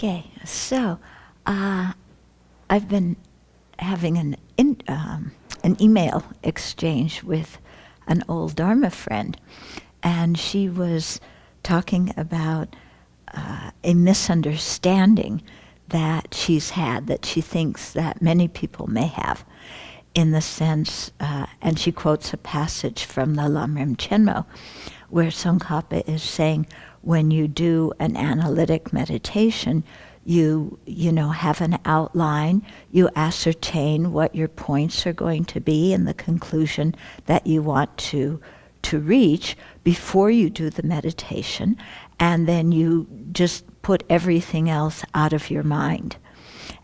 Okay, so I've been having an email exchange with an old Dharma friend, and she was talking about a misunderstanding that she's had, that she thinks that many people may have, in the sense, and she quotes a passage from the Lamrim Chenmo, where Tsongkhapa is saying, when you do an analytic meditation, you have an outline, you ascertain what your points are going to be and the conclusion that you want to reach before you do the meditation, and then you just put everything else out of your mind.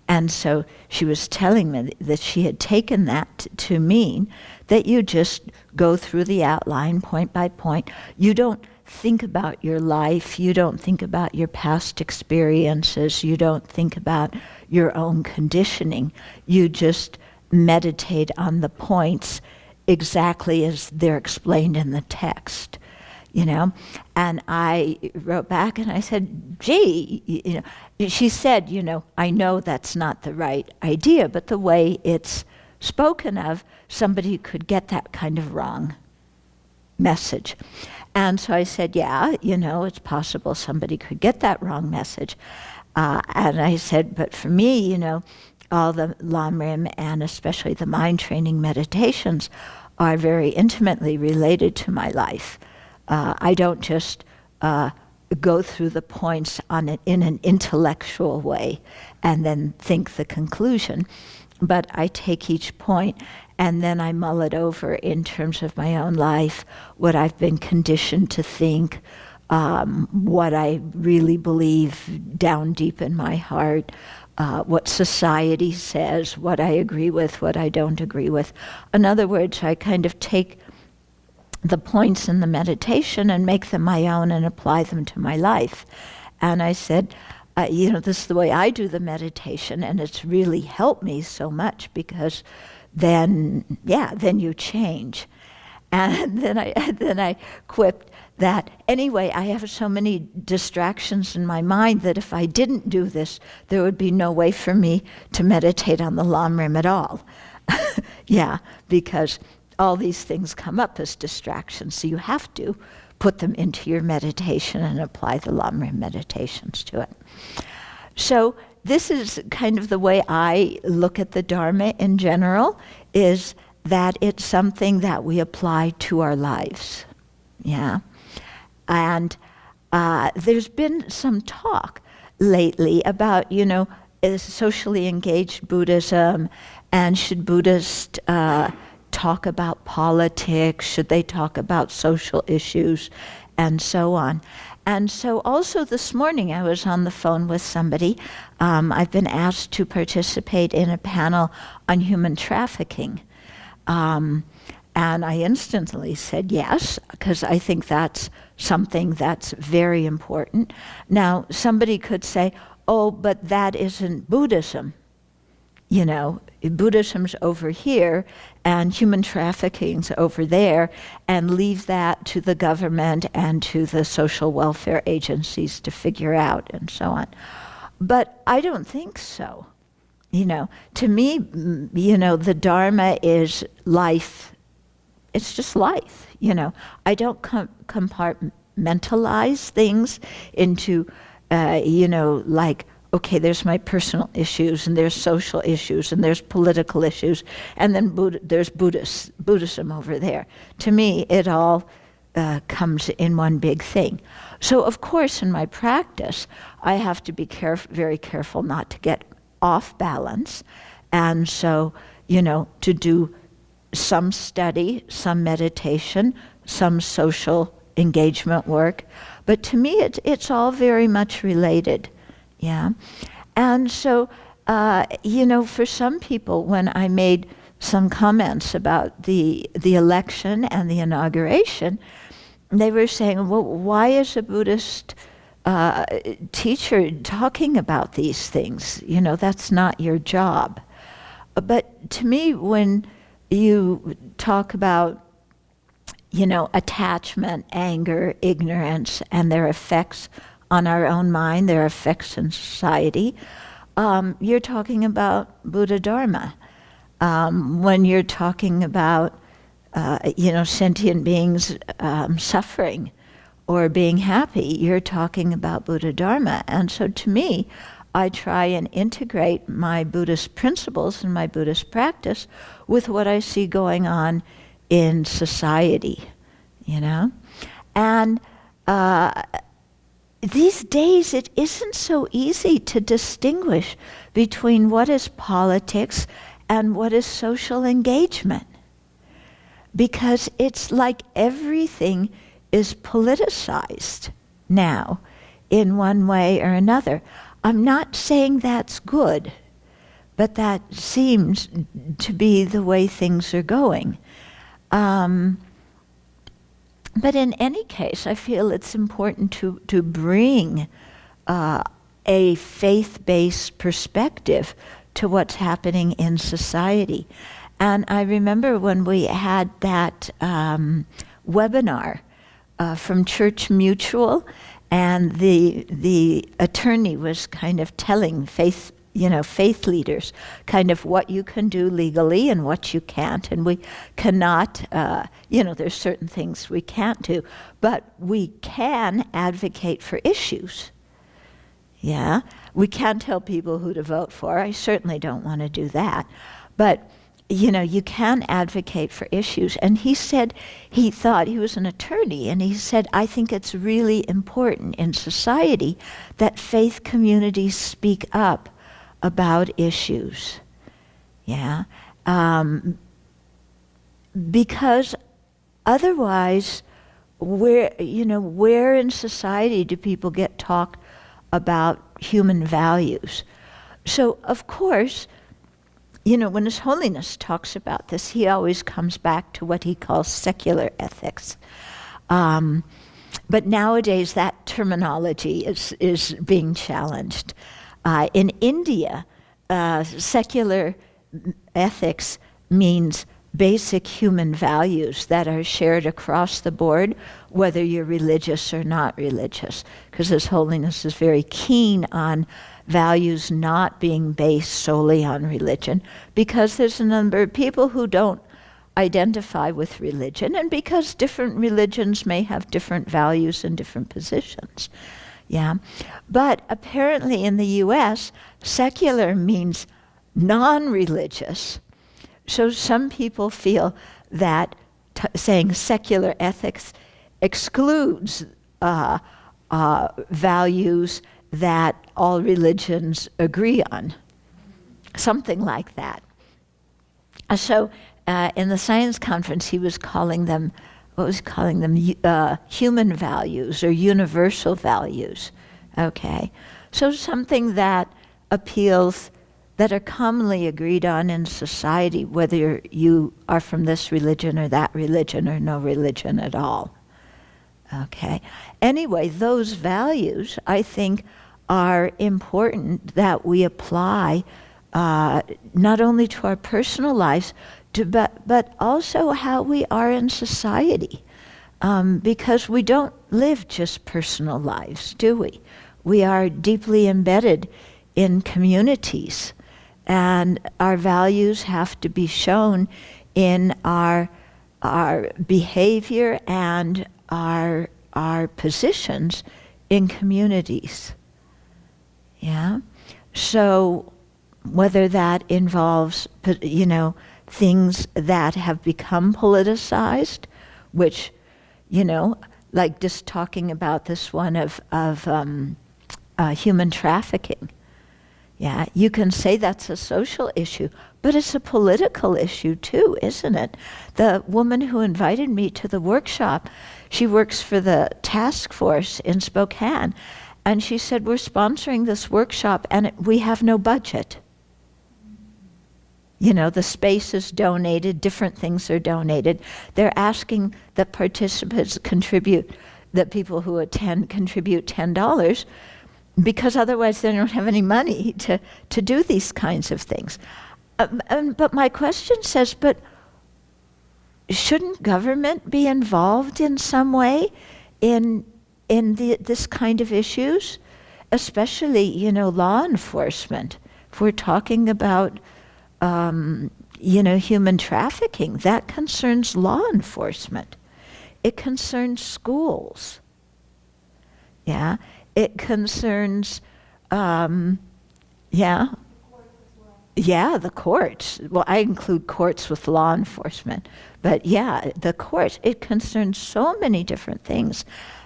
And so she was telling me that she had taken that to mean that you just go through the outline point by point. You don't think about your life, you don't think about your past experiences, you don't think about your own conditioning. You just meditate on the points exactly as they're explained in the text. And I wrote back and I said, gee, she said, I know that's not the right idea, but the way it's spoken of, somebody could get that kind of wrong message. And so I said, yeah, it's possible somebody could get that wrong message. And I said, but for me, all the Lamrim and especially the mind training meditations are very intimately related to my life. I don't just go through the points in an intellectual way and then think the conclusion, but I take each point and then I mull it over in terms of my own life, what I've been conditioned to think, what I really believe down deep in my heart, what society says, what I agree with, what I don't agree with. In other words, I kind of take the points in the meditation and make them my own and apply them to my life. And I said, this is the way I do the meditation, and it's really helped me so much because then you change. And then I quipped that anyway, I have so many distractions in my mind that if I didn't do this, there would be no way for me to meditate on the Lamrim at all. Because all these things come up as distractions, so you have to put them into your meditation and apply the Lamrim meditations to it. So this is kind of the way I look at the Dharma in general, is that it's something that we apply to our lives. And there's been some talk lately about, socially engaged Buddhism, and should Buddhists talk about politics, should they talk about social issues, and so on. And so also this morning I was on the phone with somebody. I've been asked to participate in a panel on human trafficking. And I instantly said yes, because I think that's something that's very important. Now, somebody could say, oh, but that isn't Buddhism. Buddhism's over here and human trafficking's over there, and leave that to the government and to the social welfare agencies to figure out and so on. But I don't think so. To me, the Dharma is life. It's just life, I don't compartmentalize things into, like, okay, there's my personal issues, and there's social issues, and there's political issues, and then there's Buddhism over there. To me, it all comes in one big thing. So, of course, in my practice, I have to be very careful not to get off balance, and so, to do some study, some meditation, some social engagement work. But to me, it's all very much related. And so, for some people, when I made some comments about the election and the inauguration, they were saying, well, why is a Buddhist teacher talking about these things? That's not your job. But to me, when you talk about, attachment, anger, ignorance, and their effects on our own mind, their effects in society. You're talking about Buddha Dharma. When you're talking about, sentient beings suffering or being happy, you're talking about Buddha Dharma. And so to me, I try and integrate my Buddhist principles and my Buddhist practice with what I see going on in society, And these days, it isn't so easy to distinguish between what is politics and what is social engagement. Because it's like everything is politicized now in one way or another. I'm not saying that's good, but that seems to be the way things are going. But in any case, I feel it's important to bring a faith-based perspective to what's happening in society. And I remember when we had that webinar from Church Mutual, and the attorney was kind of telling faith leaders kind of what you can do legally and what you can't. And we cannot, there's certain things we can't do, but we can advocate for issues. Yeah, we can tell people who to vote for. I certainly don't want to do that. But, you can advocate for issues. And he said, he thought, he was an attorney, and he said, I think it's really important in society that faith communities speak up about issues. Yeah. Because otherwise, where in society do people get taught about human values? So, of course, when His Holiness talks about this, he always comes back to what he calls secular ethics. But nowadays, that terminology is being challenged. In India, secular ethics means basic human values that are shared across the board, whether you're religious or not religious, because His Holiness is very keen on values not being based solely on religion, because there's a number of people who don't identify with religion, and because different religions may have different values and different positions. Yeah, but apparently in the U.S., secular means non-religious. So some people feel that saying secular ethics excludes values that all religions agree on, something like that. So in the science conference, he was calling them human values or universal values. Okay, so something that appeals, that are commonly agreed on in society, whether you are from this religion or that religion or no religion at all. Okay, anyway, those values, I think, are important that we apply not only to our personal lives, but also how we are in society. Because we don't live just personal lives, do we? We are deeply embedded in communities, and our values have to be shown in our behavior and our positions in communities. Yeah? So whether that involves, things that have become politicized, which, like just talking about this one of human trafficking. Yeah, you can say that's a social issue, but it's a political issue too, isn't it? The woman who invited me to the workshop, she works for the task force in Spokane, and she said, we're sponsoring this workshop and we have no budget. The space is donated, different things are donated. They're asking that participants contribute, that people who attend contribute $10, because otherwise they don't have any money to do these kinds of things. But my question says, but shouldn't government be involved in some way in in this kind of issues, especially, law enforcement. If we're talking about, human trafficking, that concerns law enforcement. It concerns schools. Yeah. It concerns, yeah, the courts. Well, I include courts with law enforcement. But yeah, the courts, it concerns so many different things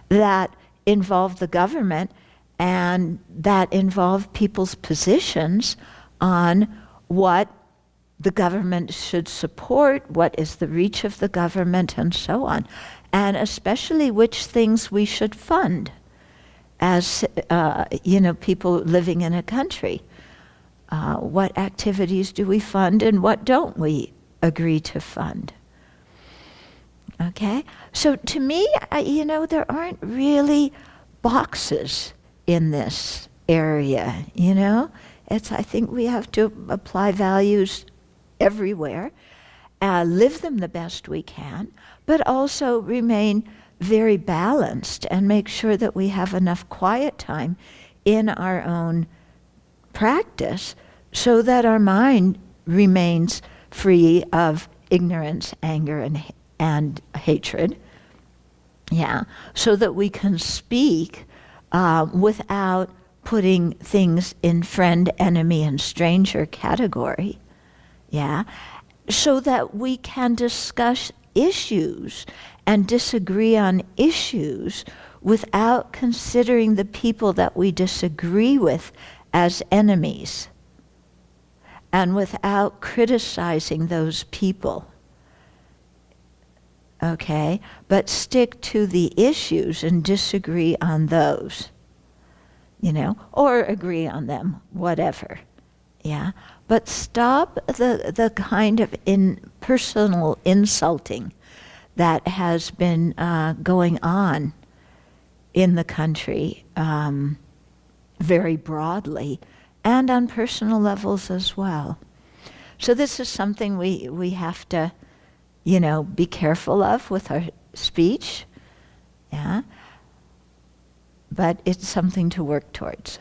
that involve the government and that involve people's positions on what the government should support, what is the reach of the government, and so on. And especially which things we should fund as, people living in a country. What activities do we fund and what don't we agree to fund? Okay? So to me, there aren't really boxes in this area, I think we have to apply values everywhere, live them the best we can, but also remain very balanced and make sure that we have enough quiet time in our own practice so that our mind remains free of ignorance, anger, and hatred. Yeah, so that we can speak without putting things in friend, enemy, and stranger category. Yeah, so that we can discuss issues and disagree on issues without considering the people that we disagree with as enemies and without criticizing those people. Okay? But stick to the issues and disagree on those, or agree on them, whatever. Yeah? But stop the kind of personal insulting that has been going on in the country very broadly and on personal levels as well. So this is something we have to, be careful of with our speech. Yeah? But it's something to work towards.